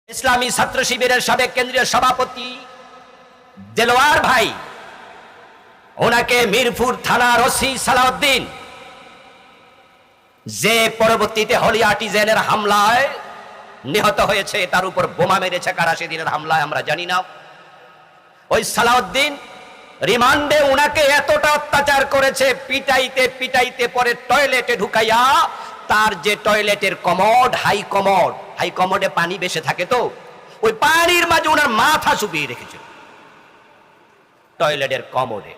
ইসলামী ছাত্র শিবিরের সাবেক কেন্দ্রীয় সভাপতি দেলোয়ার ভাই, ওনাকে মিরপুর থানার ওসি সালাউদ্দিন, যে পরবর্তীতে হলি আর্টিজানের হামলায় নিহত হয়েছে, তার উপর বোমা মেরেছে কারা সেদিনের হামলায় আমরা জানি না। ওই সালাউদ্দিন রিমান্ডে উনাকে এতটা অত্যাচার করেছে, পিটাইতে পিটাইতে পরে টয়লেটে ঢুকাইয়া তার যে টয়লেটের কমোড, হাই কমোডে পানি বেশি থাকে, তো ওই পানির মাঝে ওনার মাথা চুপিয়ে রেখেছিল টয়লেটের কমোডে।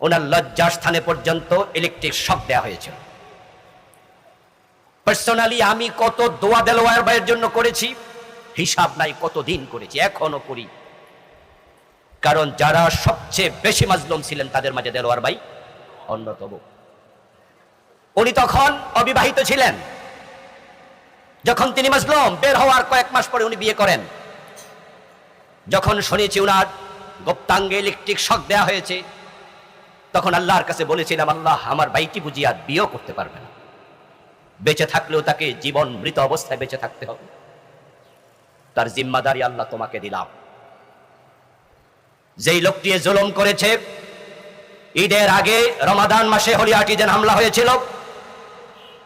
ওনার লজ্জাস্থানে পর্যন্ত ইলেকট্রিক শক দেওয়া হয়েছিল। পার্সোনালি আমি কত দোয়া দেলোয়ার ভাইয়ের জন্য করেছি, হিসাব নাই, কতদিন করেছি, এখনো করি। কারণ যারা সবচেয়ে বেশি মাজলুম ছিলেন তাদের মাঝে দেলোয়ার ভাই অন্যতম। উনি তখন অবিবাহিত ছিলেন যখন তিনি মাজলুম। বের হওয়ার কয়েক মাস পরে উনি বিয়ে করেন। যখন শুনেছি উনার গুপ্তাঙ্গে ইলেকট্রিক শক দেওয়া হয়েছে, তখন আল্লাহর কাছে বলেছিলাম, আল্লাহ, আমার ভাইটি বুঝি আর বিয়েও করতে পারবে না, বেঁচে থাকলেও তাকে জীবন মৃত অবস্থায় বেঁচে থাকতে হবে, তার জিম্মাদারি আল্লাহ তোমাকে দিলাম। যেই লোকটি জুলুম করেছে, ঈদের আগে রমাদান মাসে হলি আর্টিজান হামলা হয়েছিল,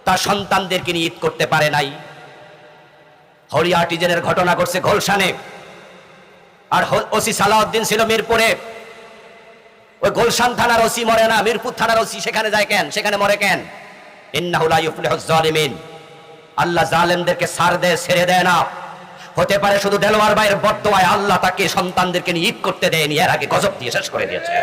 তার সন্তানদেরকে নিয়ে ঈদ করতে পারে নাই। হলি আর্টিজানের ঘটনা ঘটছে গুলশানে, আর ওসি সালাউদ্দিন ছিল মিরপুরে। ওই গুলশান থানার ওসি মরে না, মিরপুর থানার ওসি সেখানে যায় কেন, সেখানে মরে কেন? ইন্নাহু লা ইউফলিহুজ জালিমিন, আল্লাহ জালেমদেরকে ছেড়ে দেয় না। হতে পারে শুধু দেলোয়ার ভাইয়ের বদদোয়ায় আল্লাহ তাকে সন্তানদেরকে নিয়ে ঈদ করতে দেয়নি, এর আগে গজব দিয়ে শেষ করে দিয়েছে।